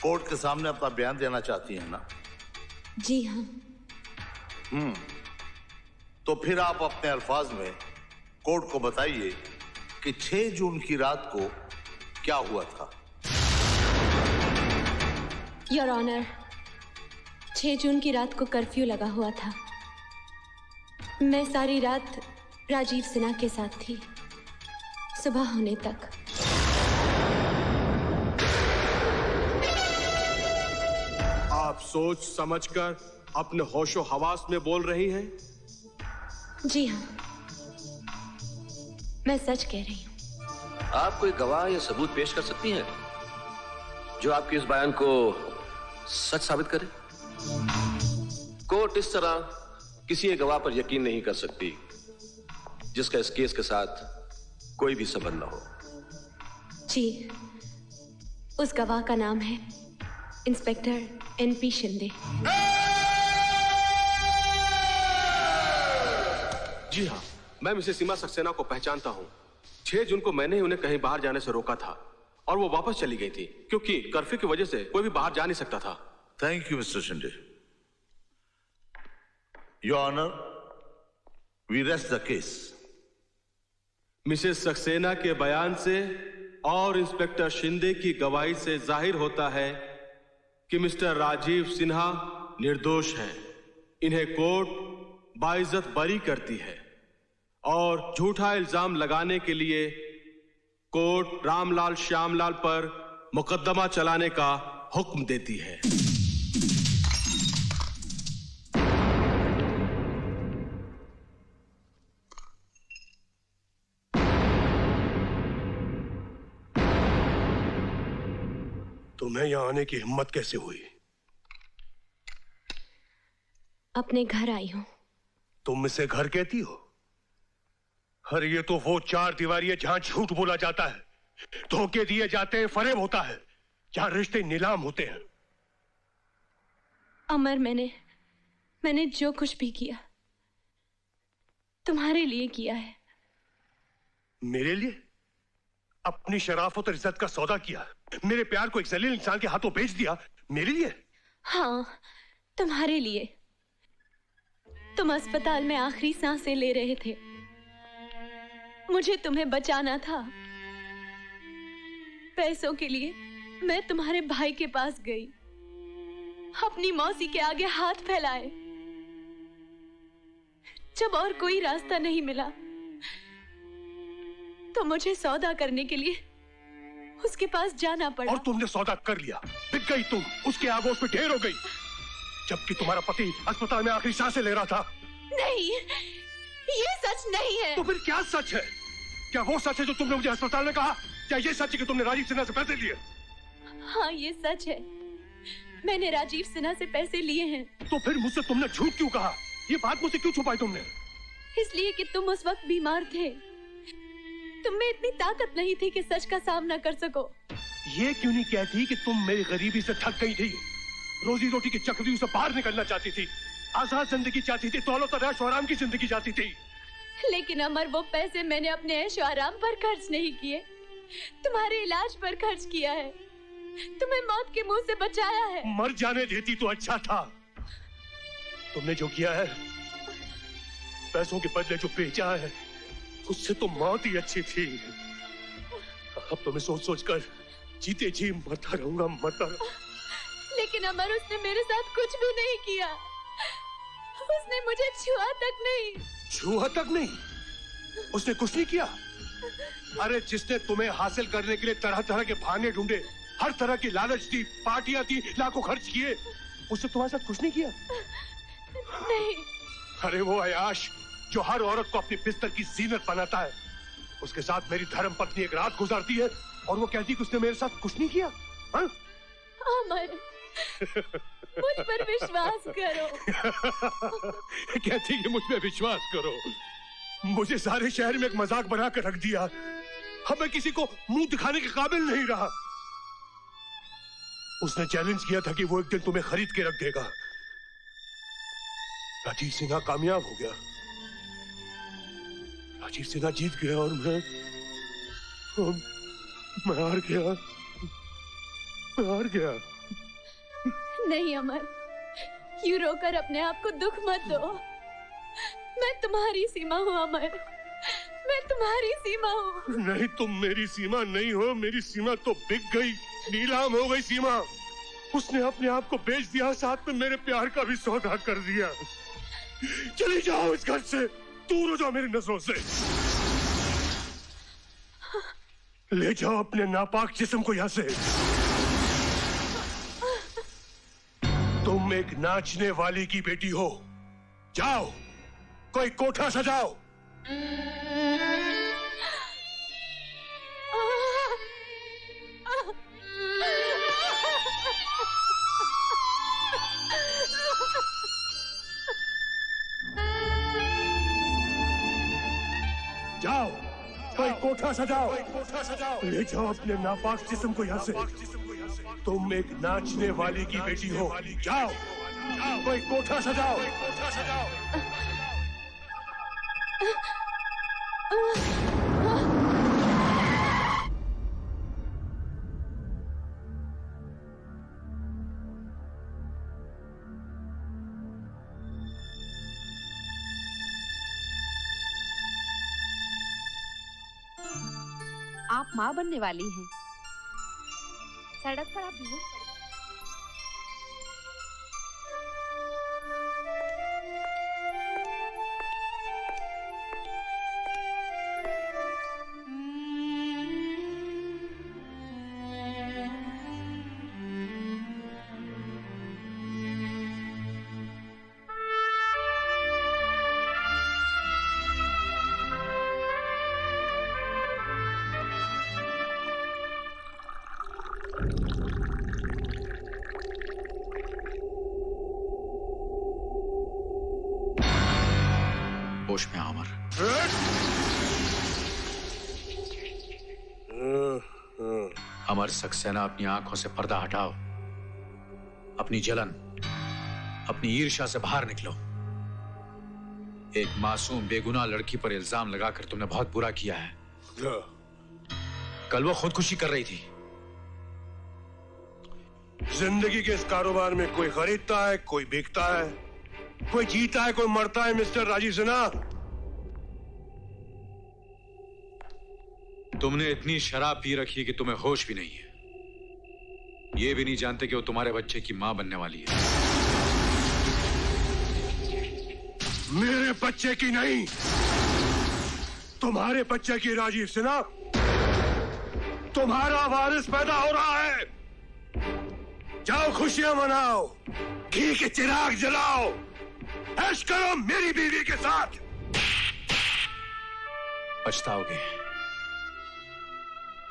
Court के सामने अपना बयान देना चाहती हैं ना? जी हाँ। तो फिर आप अपने अल्फाज में कोर्ट को बताइए कि 6 जून की रात को क्या हुआ था। योर ऑनर, 6 जून की रात को कर्फ्यू लगा हुआ था। मैं सारी रात राजीव सिन्हा के साथ थी, सुबह होने तक। आप सोच समझकर अपने होशो हवास में बोल रही हैं? जी हाँ, मैं सच कह रही हूँ। आप कोई गवाह या सबूत पेश कर सकती हैं जो आपके इस बयान को सच साबित करे? कोर्ट इस तरह किसी एक गवाह पर यकीन नहीं कर सकती जिसका इस केस के साथ कोई भी संबंध न हो। जी, उस गवाह का नाम है इंस्पेक्टर NP शिंदे। जी हाँ, मैं मिसेस सीमा सक्सेना को पहचानता हूँ। 6 जून को मैंने उन्हें कहीं बाहर जाने से रोका था और वो वापस चली गई थी क्योंकि कर्फ्यू की वजह से कोई भी बाहर जा नहीं सकता था। Thank you mister Shinde. Your honour, we rest the case. Mrs Saxena के बयान से और इंस्पेक्टर शिंदे की गवाही से जाहिर होता है कि मिस्टर राजीव सिन्हा निर्दोष हैं। इन्हें कोर्ट बाइज्जत बरी करती है और झूठा इल्जाम लगाने के लिए कोर्ट रामलाल श्यामलाल पर मुकदमा चलाने का हुक्म देती है। तुम्हें यहां आने की हिम्मत कैसे हुई? अपने घर आई हूं। तुम इसे घर कहती हो? अरे ये तो वो 4 दीवारी है जहां झूठ बोला जाता है, धोखे दिए जाते हैं, फरेब होता है, जहां रिश्ते नीलाम होते हैं। अमर, मैंने जो कुछ भी किया तुम्हारे लिए किया है। मेरे लिए? अपनी शराफत और इज्जत का सौदा किया, मेरे प्यार को एक जलील इंसान के हाथों बेच दिया, मेरे लिए? हाँ, तुम्हारे लिए। तुम अस्पताल में आखिरी सांसें ले रहे थे, मुझे तुम्हें बचाना था। पैसों के लिए मैं तुम्हारे भाई के पास गई, अपनी मौसी के आगे हाथ फैलाए। जब और कोई रास्ता नहीं मिला तो मुझे सौदा करने के लिए उसके पास जाना पड़ा। और तुमने सौदा कर लिया, बिक गई तुम, उसके आगोश पे ढेर हो गई, जबकि तुम्हारा पति अस्पताल में आखिरी सांसें ले रहा था। नहीं, ये सच नहीं है। तो फिर क्या सच है? क्या वो सच है जो तुमने मुझे अस्पताल में कहा? क्या ये सच है कि तुमने राजीव सिन्हा से पैसे लिए? हाँ, ये सच है, मैंने राजीव सिन्हा से पैसे लिए हैं। तो फिर मुझसे तुमने झूठ क्यों कहा? ये बात मुझसे क्यों छुपाई तुमने? इसलिए कि तुम उस वक्त बीमार थे, तुम में इतनी ताकत नहीं थी कि सच का सामना कर सको। ये क्यों नहीं कहती कि तुम मेरी गरीबी से थक गई थी, रोजी रोटी की चक्रव्यूह से बाहर निकलना चाहती थी, आजाद जिंदगी चाहती थी, दौलत और ऐश आराम की जिंदगी चाहती थी? लेकिन अमर, वो पैसे मैंने अपने ऐश आराम पर खर्च नहीं किए, तुम्हारे इलाज पर खर्च किया है, तुम्हें मौत के मुंह से बचाया है। मर जाने देती तो अच्छा था। तुमने जो किया है, पैसों के बदले जो बेचा है, उससे तो मौत ही अच्छी थी। अब तो मैं सोच सोच कर जीते जी मरता रहूंगा, मरता रहूंगा। लेकिन अमर, उसने मेरे साथ कुछ भी नहीं किया, उसने मुझे छुआ तक नहीं। छुआ तक नहीं? उसने कुछ नहीं किया? अरे जिसने तुम्हें हासिल करने के लिए तरह तरह के बहाने ढूंढे, हर तरह की लालच दी, पार्टियां दी, लाखों खर्च किए, उसने तुम्हारे साथ कुछ नहीं किया? नहीं। अरे वो अयाश जो हर औरत को अपनी बिस्तर की जीनत बनाता है, उसके साथ मेरी धर्म पत्नी एक रात गुजारती है और वो कहती है कि उसने मेरे साथ कुछ नहीं किया। हाँ? अमर, मुझ पर विश्वास करो। कहती है कि मुझ पे विश्वास करो। मुझे सारे शहर में एक मजाक बना कर रख दिया, अब मैं किसी को मुंह दिखाने के काबिल नहीं रहा। उसने चैलेंज किया था कि वो एक दिन तुम्हें खरीद के रख देगा। राजीव सिन्हा कामयाब हो गया, राजीव सिन्हा जीत गया और मैं हार गया, मैं हार गया। नहीं अमर, यूं रोकर अपने आप को दुख मत दो। मैं तुम्हारी सीमा हूँ अमर, मैं तुम्हारी सीमा हूँ। नहीं, तुम मेरी सीमा नहीं हो। मेरी सीमा तो बिक गई, नीलाम हो गई सीमा। उसने अपने आप को बेच दिया, साथ में मेरे प्यार का भी सौदा कर दिया। चली जाओ इस घर से, दूर हो जाओ मेरी नजरों से। ले जाओ अपने नापाक जिस्म को यहां से। तुम एक नाचने वाली की बेटी हो। जाओ, कोई कोठा सजाओ। जाओ, कोई कोठा सजाओ। ले जाओ अपने नापाक जिस्म को यहाँ से। तुम एक नाचने वाली की बेटी हो। जाओ, कोई कोठा सजाओ। आप माँ बनने वाली हैं। सड़क पर आप बेहोश पड़े। होश में अमर। अमर सक्सेना, अपनी आंखों से पर्दा हटाओ। अपनी जलन, अपनी ईर्ष्या से बाहर निकलो। एक मासूम बेगुनाह लड़की पर इल्जाम लगाकर तुमने बहुत बुरा किया है। कल वो खुदकुशी कर रही थी। जिंदगी के इस कारोबार में कोई खरीदता है, कोई बिकता है, कोई जीता है, कोई मरता है। मिस्टर राजीव सिन्हा, तुमने इतनी शराब पी रखी है कि तुम्हें होश भी नहीं है। ये भी नहीं जानते कि वो तुम्हारे बच्चे की मां बनने वाली है। मेरे बच्चे की नहीं, तुम्हारे बच्चे की। राजीव सिन्हा, तुम्हारा वारिस पैदा हो रहा है। जाओ, खुशियां मनाओ, घी के चिराग जलाओ, ऐश करो मेरी बीवी के साथ। पछताओगे,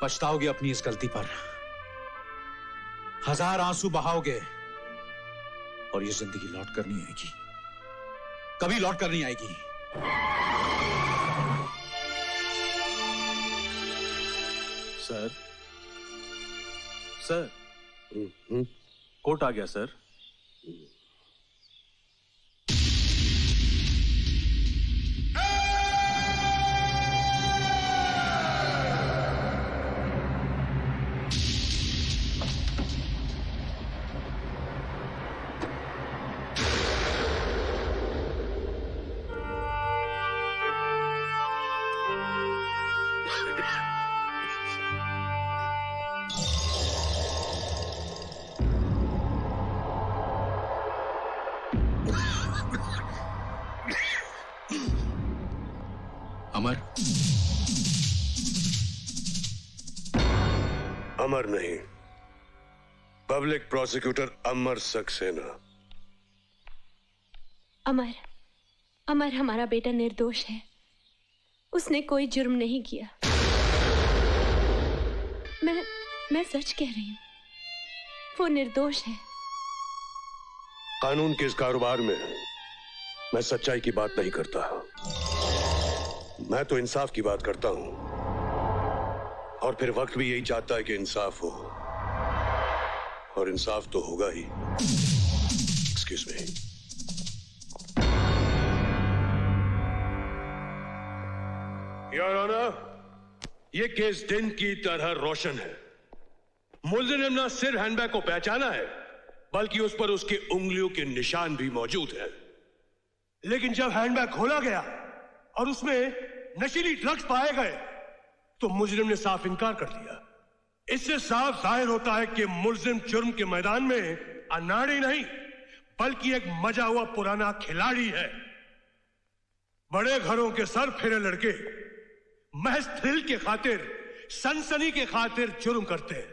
पछताओगे अपनी इस गलती पर। हजार आंसू बहाओगे और ये जिंदगी लौट कर नहीं आएगी, कभी लौट कर नहीं आएगी। सर, सर, कोर्ट आ गया सर। अमर, अमर नहीं, पब्लिक प्रोसिक्यूटर अमर सक्सेना। अमर, अमर हमारा बेटा निर्दोष है। उसने कोई जुर्म नहीं किया। मैं सच कह रही हूं, वो निर्दोष है। कानून के इस कारोबार में मैं सच्चाई की बात नहीं करता, मैं तो इंसाफ की बात करता हूं। और फिर वक्त भी यही चाहता है कि इंसाफ हो, और इंसाफ तो होगा ही। Excuse me. योर ऑनर, ये केस दिन की तरह रोशन है। मुल्जिम ने न सिर्फ हैंडबैग को पहचाना है, बल्कि उस पर उसकी उंगलियों के निशान भी मौजूद हैं। लेकिन जब हैंडबैग खोला गया और उसमें नशीली ड्रग्स पाए गए तो मुजरिम ने साफ इनकार कर दिया। इससे साफ जाहिर होता है कि मुलजिम जुर्म के मैदान में अनाड़ी नहीं बल्कि एक मजा हुआ पुराना खिलाड़ी है। बड़े घरों के सर फेरे लड़के महज थ्रिल के खातिर, सनसनी के खातिर जुर्म करते हैं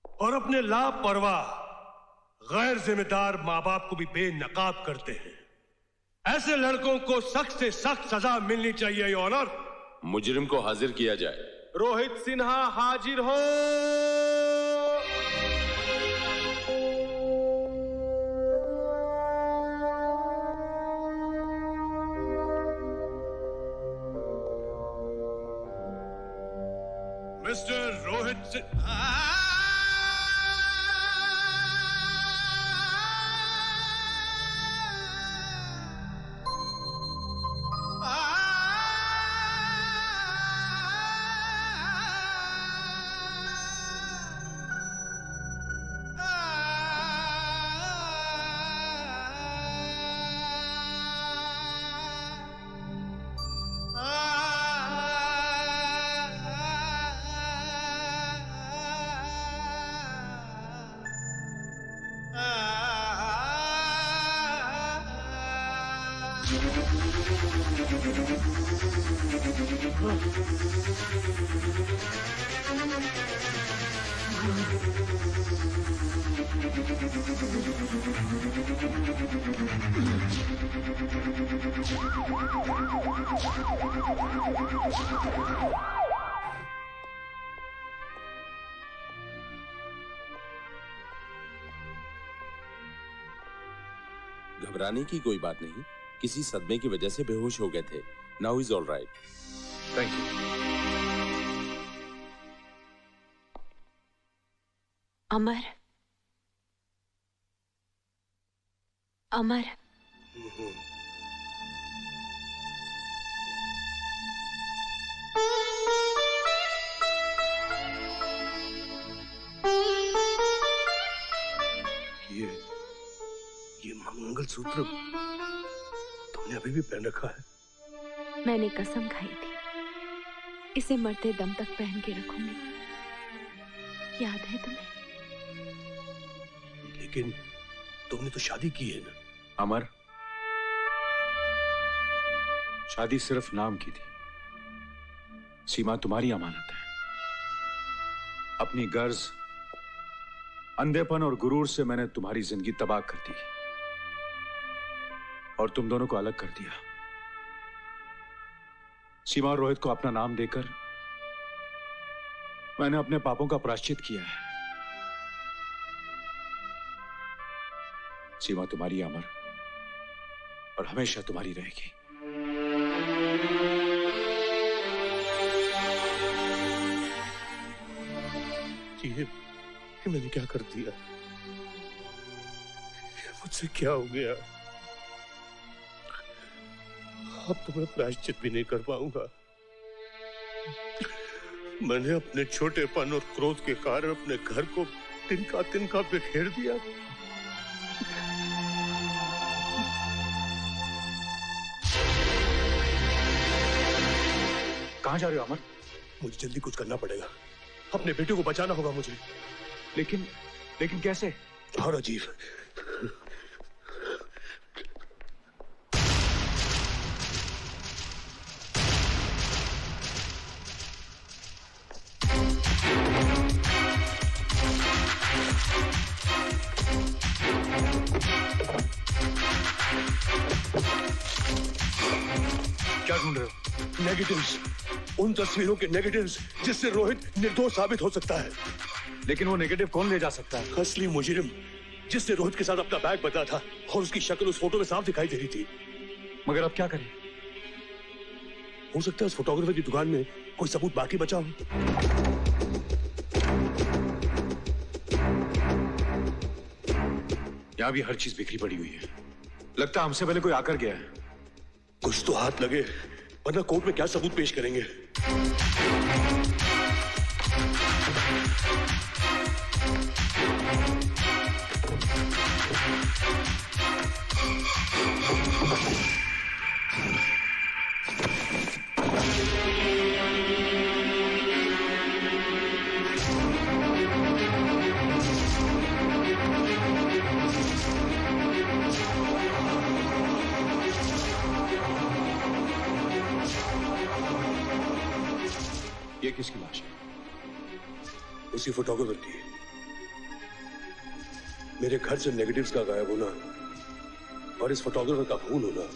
और अपने लापरवाह गैर जिम्मेदार मां बाप को भी बेनकाब करते हैं। ऐसे लड़कों को सख्त से सख्त सजा मिलनी चाहिए योर ऑनर। मुजरिम को हाजिर किया जाए। रोहित सिन्हा हाजिर हो। मिस्टर रोहित सिन्हा। घबराने की कोई बात नहीं, किसी सदमे की वजह से बेहोश हो गए थे। Now is all right. Thank you. Amar, Amar, ये मंगलसूत्र तुमने अभी भी पहन रखा है? मैंने कसम खाई थी इसे मरते दम तक पहन के रखूंगी। याद है तुम्हें? लेकिन तुमने तो शादी की है ना? अमर, शादी सिर्फ नाम की थी। सीमा तुम्हारी अमानत है। अपनी गर्ज, अंधेपन और गुरूर से मैंने तुम्हारी जिंदगी तबाह कर दी और तुम दोनों को अलग कर दिया। सीमा और रोहित को अपना नाम देकर मैंने अपने पापों का प्रायश्चित किया है। सीमा तुम्हारी अमर और हमेशा तुम्हारी रहेगी। ये मैंने क्या कर दिया? मुझसे क्या हो गया? अब तो मैं प्रायश्चित भी नहीं कर पाऊंगा। मैंने अपने छोटेपन और क्रोध के कारण अपने घर को तिनका तिनका बिखेर दिया। कहां जा रहे हो अमर? मुझे जल्दी कुछ करना पड़ेगा। अपने बेटे को बचाना होगा मुझे। लेकिन कैसे? और अजीब। क्या ढूंढ रहे हो? नेगेटिव्स, उन तस्वीरों के नेगेटिव्स जिससे रोहित निर्दोष साबित हो सकता है। लेकिन वो नेगेटिव कौन ले जा सकता है? असली मुजरिम जिसने रोहित के साथ अपना बैग बदला था और उसकी शक्ल उस फोटो में साफ दिखाई दे रही थी। मगर अब क्या करें? हो सकता है उस फोटोग्राफर की दुकान में कोई सबूत बाकी बचा हो। यहां भी हर चीज बिखरी पड़ी हुई है। लगता है हमसे पहले कोई आकर गया है। कुछ तो हाथ लगे, वरना कोर्ट में क्या सबूत पेश करेंगे। किसकी लाश है? उसी फोटोग्राफर की। मेरे घर से नेगेटिव्स का गायब होना और इस फोटोग्राफर का खून होना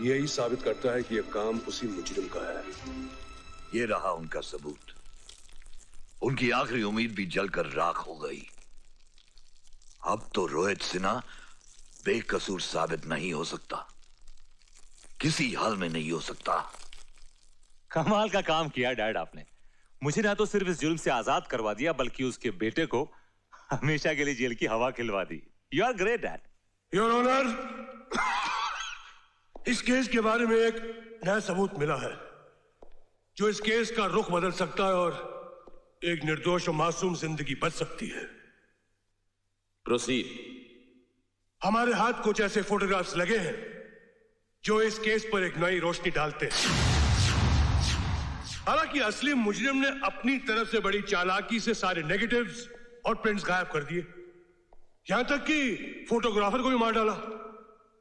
यही साबित करता है कि यह काम उसी मुजरिम का है। ये रहा उनका सबूत। उनकी आखिरी उम्मीद भी जलकर राख हो गई। अब तो रोहित सिन्हा बेकसूर साबित नहीं हो सकता, किसी हाल में नहीं हो सकता। कमाल का काम किया डैड आपने। मुझे ना तो सिर्फ इस जुल्म से आजाद करवा दिया, बल्कि उसके बेटे को हमेशा के लिए जेल की हवा खिलवा दी। You are great dad. Your honour, इस केस के बारे में एक नया सबूत मिला है जो इस केस का रुख बदल सकता है और एक निर्दोष और मासूम जिंदगी बच सकती है। प्रोसीड। हमारे हाथ कुछ ऐसे फोटोग्राफ्स लगे हैं जो इस केस पर एक नई रोशनी डालते हैं। हालांकि असली मुजरिम ने अपनी तरफ से बड़ी चालाकी से सारे नेगेटिव्स और प्रिंट्स गायब कर दिए, यहां तक कि फोटोग्राफर को भी मार डाला।